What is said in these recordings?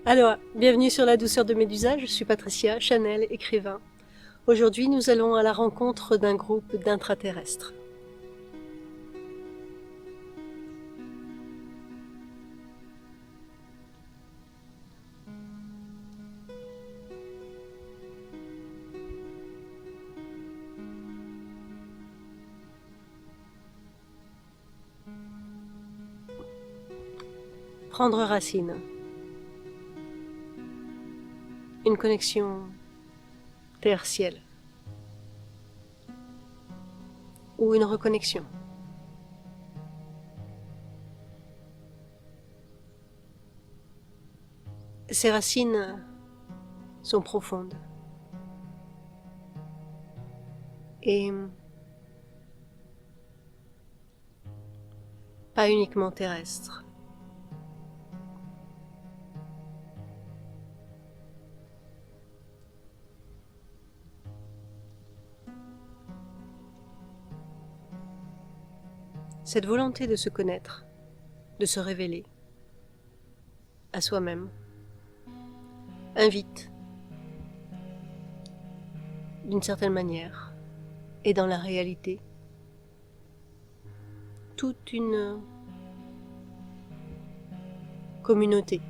Alors, bienvenue sur La douceur de Médusa, je suis Patricia, Chanel, écrivain. Aujourd'hui, nous allons à la rencontre d'un groupe d'intraterrestres. Prendre racine. Une connexion terre-ciel. Ou une reconnexion. Ces racines sont profondes. Et pas uniquement terrestres. Cette volonté de se connaître, de se révéler à soi-même, invite, d'une certaine manière, et dans la réalité, toute une communauté,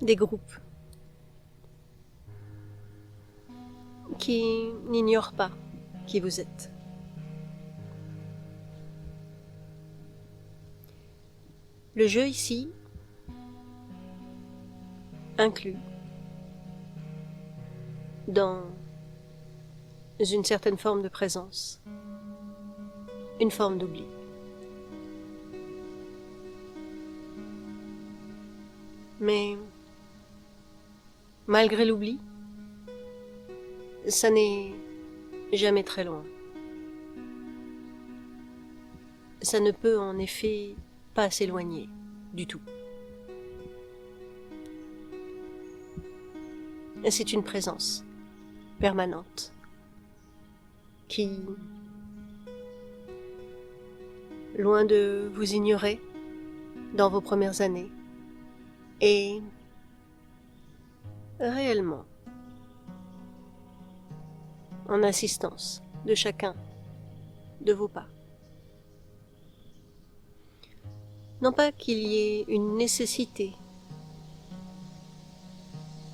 des groupes qui n'ignorent pas qui vous êtes. Le jeu ici inclut, dans une certaine forme de présence, une forme d'oubli. Mais malgré l'oubli, ça n'est jamais très loin. Ça ne peut en effet pas s'éloigner du tout. C'est une présence permanente qui, loin de vous ignorer dans vos premières années, est réellement en assistance de chacun de vos pas. Non pas qu'il y ait une nécessité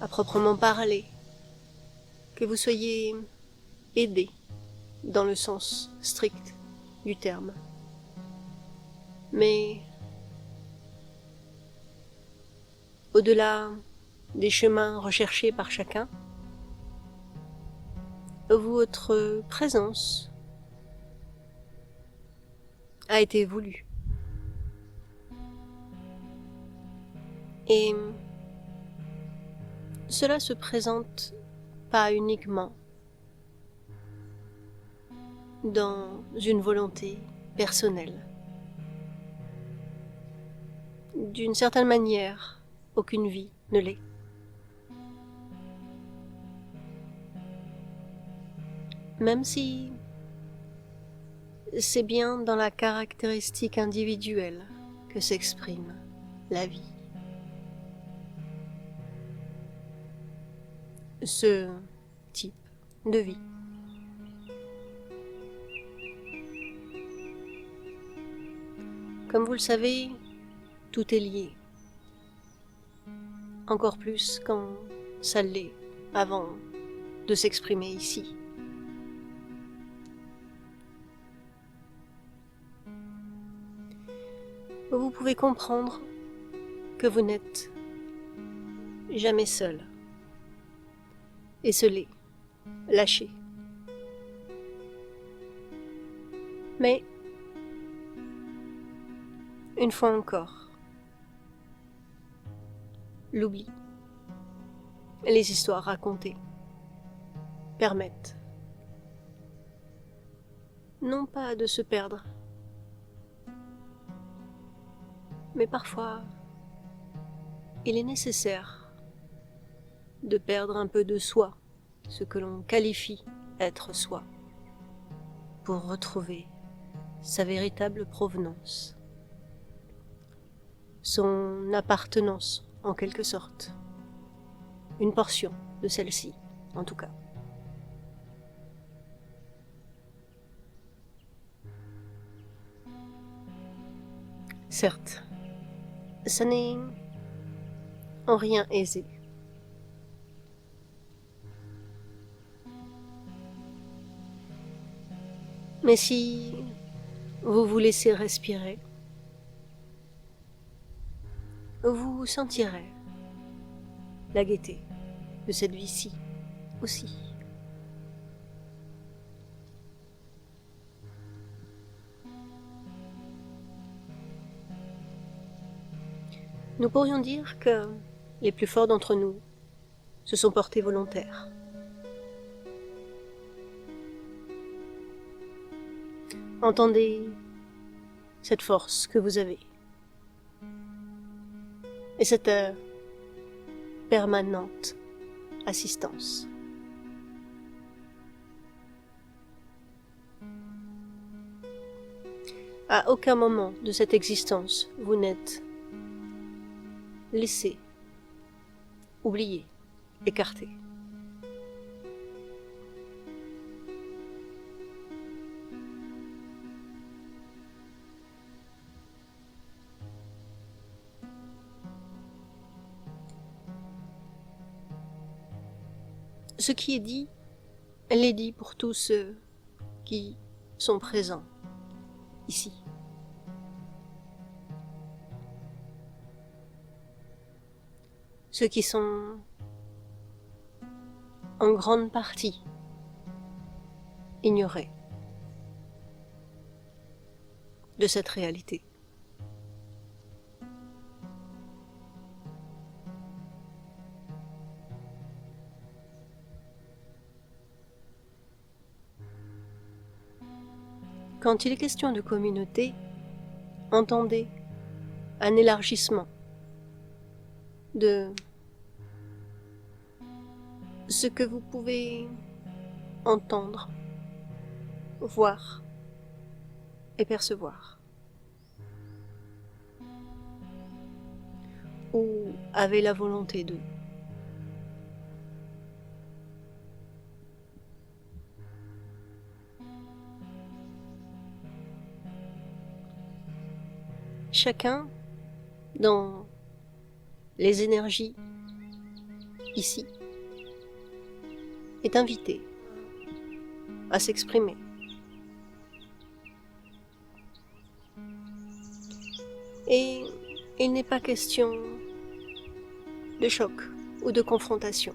à proprement parler, que vous soyez aidé dans le sens strict du terme, mais au-delà des chemins recherchés par chacun, votre présence a été voulue. Et cela se présente pas uniquement dans une volonté personnelle. D'une certaine manière, aucune vie ne l'est. Même si c'est bien dans la caractéristique individuelle que s'exprime la vie. Ce type de vie. Comme vous le savez, tout est lié. Encore plus quand ça l'est avant de s'exprimer ici. Vous pouvez comprendre que vous n'êtes jamais seul, esseulé, lâché. Mais, une fois encore, l'oubli, les histoires racontées permettent non pas de se perdre, mais parfois il est nécessaire de perdre un peu de soi, ce que l'on qualifie être soi, pour retrouver sa véritable provenance. son appartenance en quelque sorte, une portion de celle-ci en tout cas. Certes, ça n'est en rien aisé. Mais si vous vous laissez respirer, vous sentirez la gaieté de cette vie-ci aussi. Nous pourrions dire que les plus forts d'entre nous se sont portés volontaires. Entendez cette force que vous avez et cette permanente assistance. À aucun moment de cette existence, vous n'êtes laissé, oublié, écarté. Ce qui est dit, l'est dit pour tous ceux qui sont présents ici. Ceux qui sont en grande partie ignorés de cette réalité. Quand il est question de communauté, entendez un élargissement de ce que vous pouvez entendre, voir et percevoir. Ou avez la volonté de. Chacun, dans les énergies ici, est invité à s'exprimer. Et il n'est pas question de choc ou de confrontation,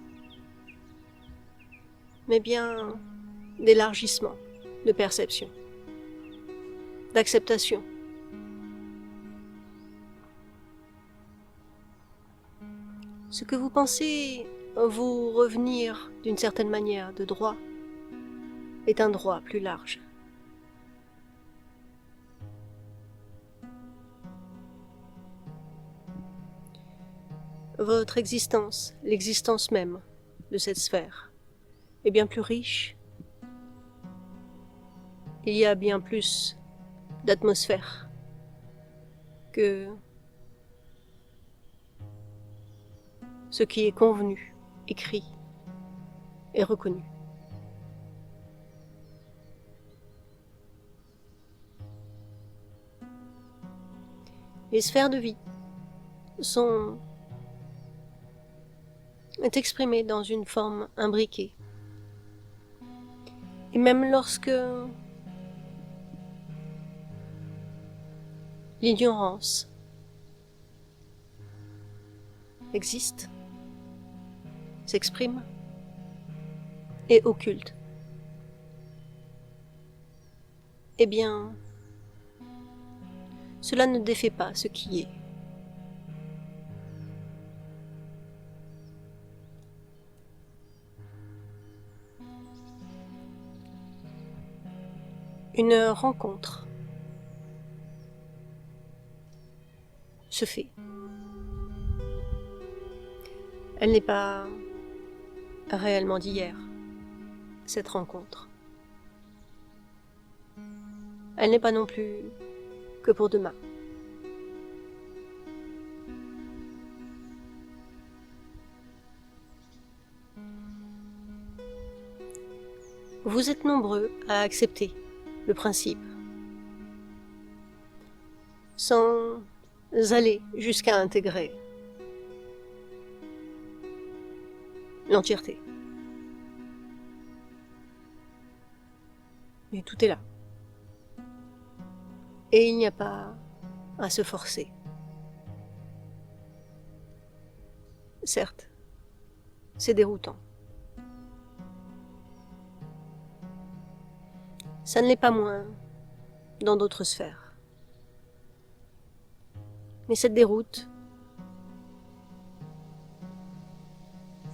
mais bien d'élargissement, de perception, d'acceptation. Ce que vous pensez vous revenir d'une certaine manière de droit est un droit plus large. Votre existence, l'existence même de cette sphère, est bien plus riche. Il y a bien plus d'atmosphère que ce qui est convenu, écrit et reconnu. Les sphères de vie sont exprimées dans une forme imbriquée. Et même lorsque l'ignorance existe, s'exprime et occulte, eh bien, cela ne défait pas ce qui est. Une rencontre se fait. Elle n'est pas réellement d'hier, cette rencontre. Elle n'est pas non plus que pour demain. vous êtes nombreux à accepter le principe, sans aller jusqu'à intégrer l'entièreté. Mais tout est là. Et il n'y a pas à se forcer. Certes, c'est déroutant. Ça ne l'est pas moins dans d'autres sphères. Mais cette déroute,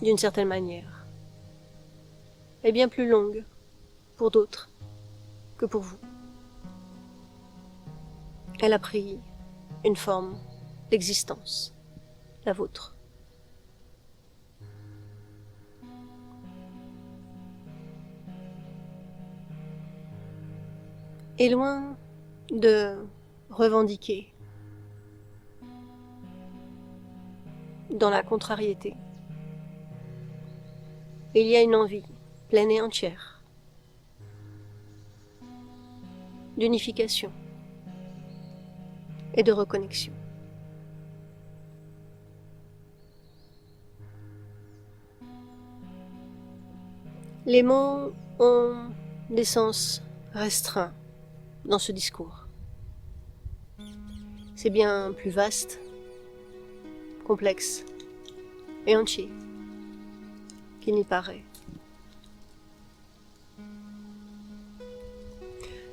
d'une certaine manière, est bien plus longue pour d'autres que pour vous. Elle a pris une forme d'existence, la vôtre. Et loin de revendiquer dans la contrariété, il y a une envie pleine et entière d'unification et de reconnexion. Les mots ont des sens restreints dans ce discours. C'est bien plus vaste, complexe et entier qu'il n'y paraît.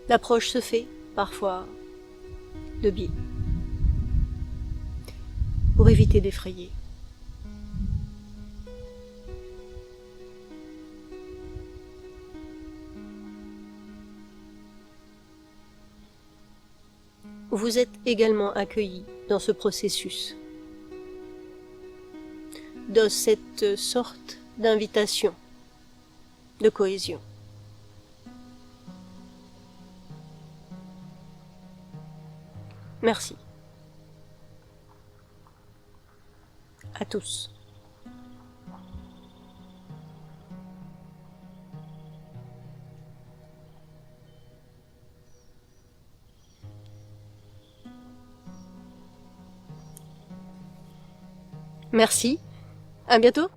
L'approche se fait parfois de biais pour éviter d'effrayer. Vous êtes également accueillis dans ce processus, dans cette sorte d'invitation de cohésion. Merci à tous. Merci, à bientôt.